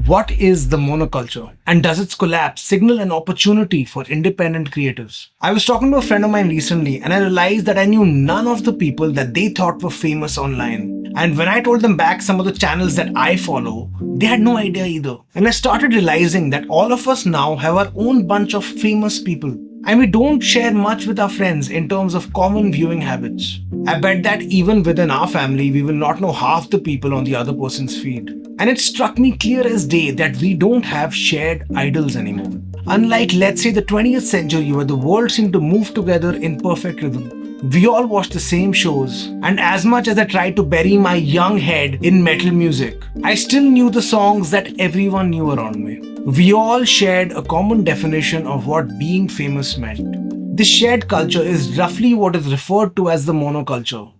What is the monoculture? And does its collapse signal an opportunity for independent creatives? I was talking to a friend of mine recently and I realized that I knew none of the people that they thought were famous online. And when I told them back some of the channels that I follow, they had no idea either. And I started realizing that all of us now have our own bunch of famous people. And we don't share much with our friends in terms of common viewing habits. I bet that even within our family, we will not know half the people on the other person's feed. And it struck me clear as day that we don't have shared idols anymore. Unlike, let's say, the 20th century where the world seemed to move together in perfect rhythm. We all watched the same shows, and as much as I tried to bury my young head in metal music, I still knew the songs that everyone knew around me. We all shared a common definition of what being famous meant. This shared culture is roughly what is referred to as the monoculture.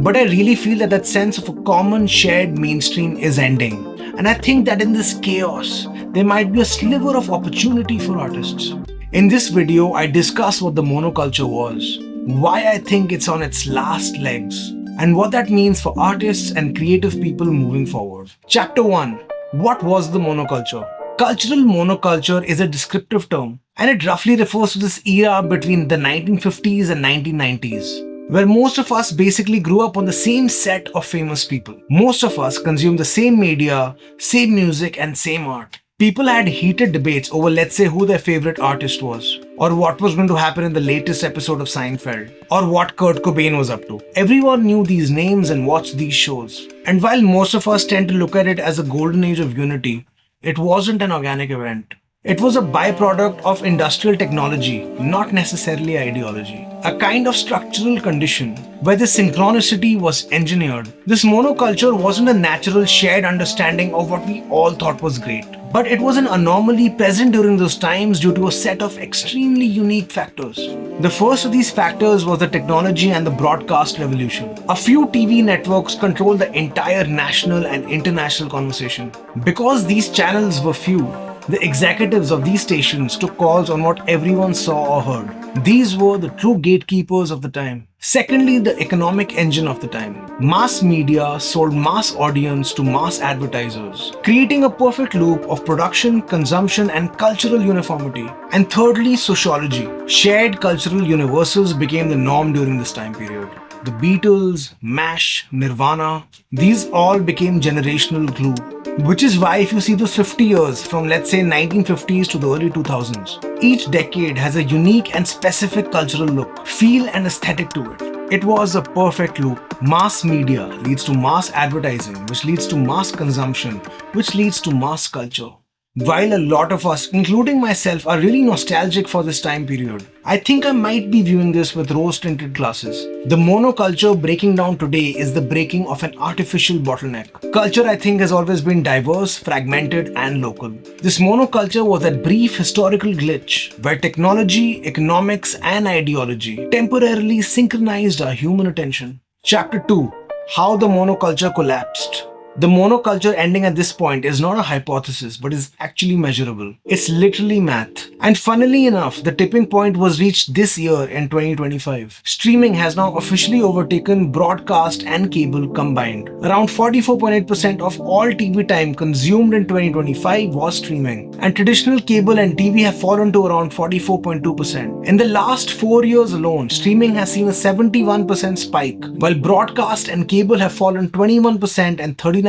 But I really feel that that sense of a common shared mainstream is ending. And I think that in this chaos, there might be a sliver of opportunity for artists. In this video, I discuss what the monoculture was, why I think it's on its last legs, and what that means for artists and creative people moving forward. Chapter 1. What was the monoculture? Cultural monoculture is a descriptive term, and it roughly refers to this era between the 1950s and 1990s, where most of us basically grew up on the same set of famous people. Most of us consumed the same media, same music, and same art. People had heated debates over, let's say, who their favorite artist was, or what was going to happen in the latest episode of Seinfeld, or what Kurt Cobain was up to. Everyone knew these names and watched these shows. And while most of us tend to look at it as a golden age of unity, it wasn't an organic event. It was a byproduct of industrial technology, not necessarily ideology. A kind of structural condition where the synchronicity was engineered. This monoculture wasn't a natural shared understanding of what we all thought was great, but it was an anomaly present during those times due to a set of extremely unique factors. The first of these factors was the technology and the broadcast revolution. A few TV networks controlled the entire national and international conversation. Because these channels were few, the executives of these stations took calls on what everyone saw or heard. These were the true gatekeepers of the time. Secondly, the economic engine of the time. Mass media sold mass audience to mass advertisers, creating a perfect loop of production, consumption, and cultural uniformity. And thirdly, sociology. Shared cultural universals became the norm during this time period. The Beatles, MASH, Nirvana, these all became generational glue. Which is why if you see those 50 years from, let's say, 1950s to the early 2000s, each decade has a unique and specific cultural look, feel and aesthetic to it. It was a perfect loop. Mass media leads to mass advertising, which leads to mass consumption, which leads to mass culture. While a lot of us, including myself, are really nostalgic for this time period, I think I might be viewing this with rose-tinted glasses. The monoculture breaking down today is the breaking of an artificial bottleneck. Culture, I think, has always been diverse, fragmented, and local. This monoculture was that brief historical glitch where technology, economics, and ideology temporarily synchronized our human attention. Chapter 2. How the monoculture collapsed. The monoculture ending at this point is not a hypothesis, but is actually measurable. It's literally math. And funnily enough, the tipping point was reached this year in 2025. Streaming has now officially overtaken broadcast and cable combined. Around 44.8% of all TV time consumed in 2025 was streaming. And traditional cable and TV have fallen to around 44.2%. In the last 4 years alone, streaming has seen a 71% spike, while broadcast and cable have fallen 21% and 39%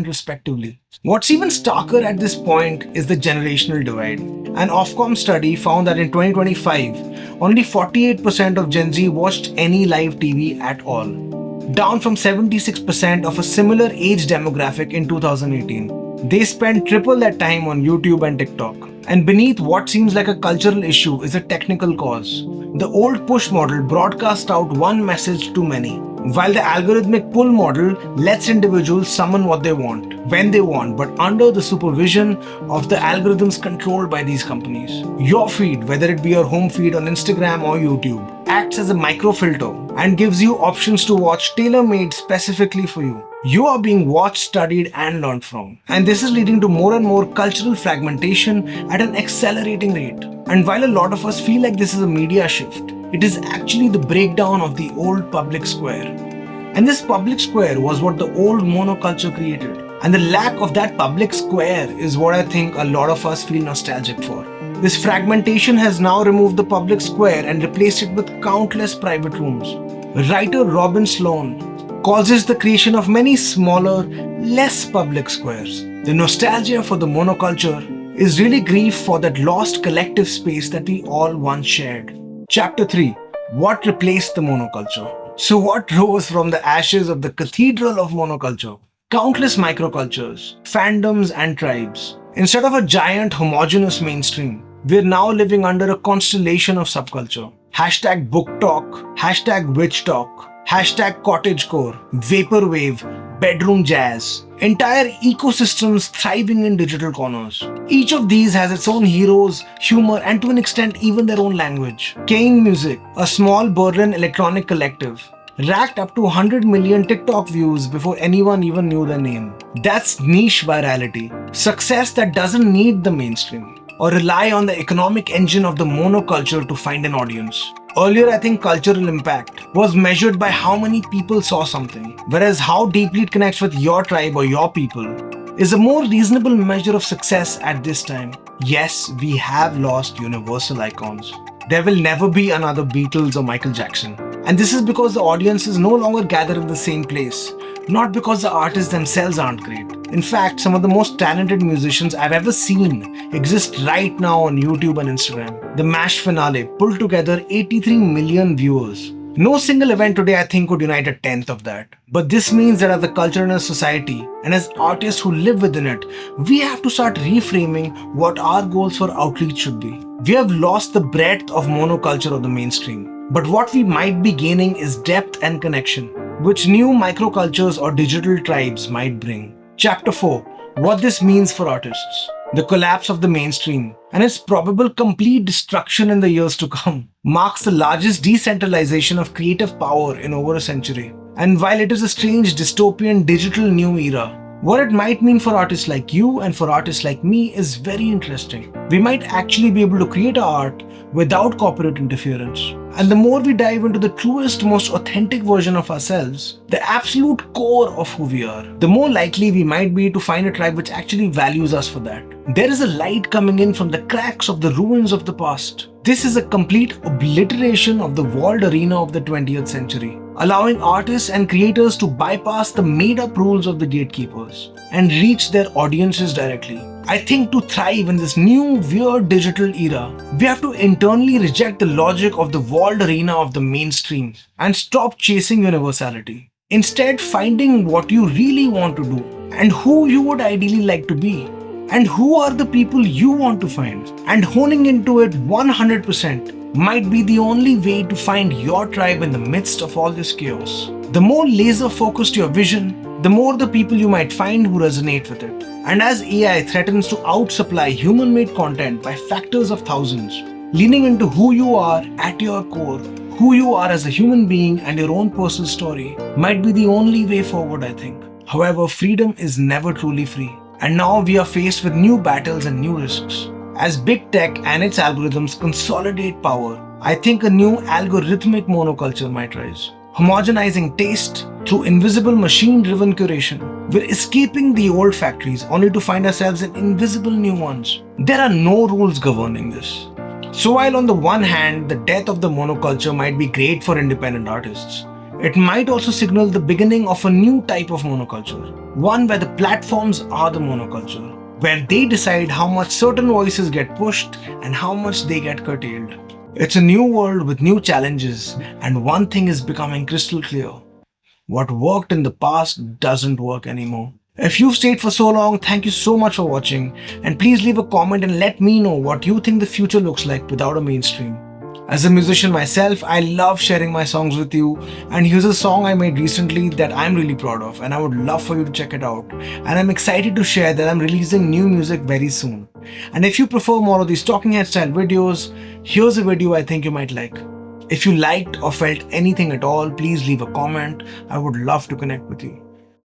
respectively. What's even starker at this point is the generational divide. An Ofcom study found that in 2025, only 48% of Gen Z watched any live TV at all, down from 76% of a similar age demographic in 2018. They spend triple that time on YouTube and TikTok. And beneath what seems like a cultural issue is a technical cause. The old push model broadcasts out one message to many, while the algorithmic pull model lets individuals summon what they want, when they want, but under the supervision of the algorithms controlled by these companies. Your feed, whether it be your home feed on Instagram or YouTube, acts as a microfilter and gives you options to watch tailor-made specifically for you. You are being watched, studied, and learned from. And this is leading to more and more cultural fragmentation at an accelerating rate. And while a lot of us feel like this is a media shift, it is actually the breakdown of the old public square. And this public square was what the old monoculture created. And the lack of that public square is what I think a lot of us feel nostalgic for. This fragmentation has now removed the public square and replaced it with countless private rooms. Writer Robin Sloan calls this the creation of many smaller, less public squares. The nostalgia for the monoculture is really grief for that lost collective space that we all once shared. Chapter 3. What replaced the monoculture? So what rose from the ashes of the cathedral of monoculture? Countless microcultures, fandoms and tribes. Instead of a giant homogeneous mainstream, we're now living under a constellation of subculture. Hashtag book talk, hashtag witch talk, hashtag cottagecore, vaporwave, bedroom jazz. Entire ecosystems thriving in digital corners. Each of these has its own heroes, humor, and to an extent even their own language. Kane Music, a small Berlin electronic collective, racked up to 100 million TikTok views before anyone even knew their name. That's niche virality. Success that doesn't need the mainstream or rely on the economic engine of the monoculture to find an audience. Earlier, I think cultural impact was measured by how many people saw something, whereas how deeply it connects with your tribe or your people is a more reasonable measure of success at this time. Yes, we have lost universal icons. There will never be another Beatles or Michael Jackson. And this is because the audiences no longer gather in the same place, not because the artists themselves aren't great. In fact, some of the most talented musicians I've ever seen exist right now on YouTube and Instagram. The MASH finale pulled together 83 million viewers. No single event today I think could unite a tenth of that. But this means that as a culture and a society, and as artists who live within it, we have to start reframing what our goals for outreach should be. We have lost the breadth of monoculture of the mainstream. But what we might be gaining is depth and connection, which new microcultures or digital tribes might bring. Chapter 4. What this means for artists. The collapse of the mainstream and its probable complete destruction in the years to come marks the largest decentralization of creative power in over a century. And while it is a strange dystopian digital new era, what it might mean for artists like you and for artists like me is very interesting. We might actually be able to create our art without corporate interference. And the more we dive into the truest, most authentic version of ourselves, the absolute core of who we are, the more likely we might be to find a tribe which actually values us for that. There is a light coming in from the cracks of the ruins of the past. This is a complete obliteration of the walled arena of the 20th century, allowing artists and creators to bypass the made-up rules of the gatekeepers and reach their audiences directly. I think to thrive in this new weird digital era, we have to internally reject the logic of the walled arena of the mainstream and stop chasing universality. Instead, finding what you really want to do and who you would ideally like to be and who are the people you want to find and honing into it 100% might be the only way to find your tribe in the midst of all this chaos. The more laser focused your vision, the more the people you might find who resonate with it. And as AI threatens to outsupply human-made content by factors of thousands, leaning into who you are at your core, who you are as a human being and your own personal story might be the only way forward, I think. However, freedom is never truly free. And now we are faced with new battles and new risks. As big tech and its algorithms consolidate power, I think a new algorithmic monoculture might rise. Homogenizing taste through invisible machine-driven curation. We're escaping the old factories only to find ourselves in invisible new ones. There are no rules governing this. So while on the one hand, the death of the monoculture might be great for independent artists, it might also signal the beginning of a new type of monoculture. One where the platforms are the monoculture, where they decide how much certain voices get pushed and how much they get curtailed. It's a new world with new challenges, and one thing is becoming crystal clear. What worked in the past doesn't work anymore. If you've stayed for so long, thank you so much for watching, and please leave a comment and let me know what you think the future looks like without a mainstream. As a musician myself, I love sharing my songs with you, and here's a song I made recently that I'm really proud of and I would love for you to check it out. And I'm excited to share that I'm releasing new music very soon. And if you prefer more of these talking head style videos, here's a video I think you might like. If you liked or felt anything at all, please leave a comment. I would love to connect with you.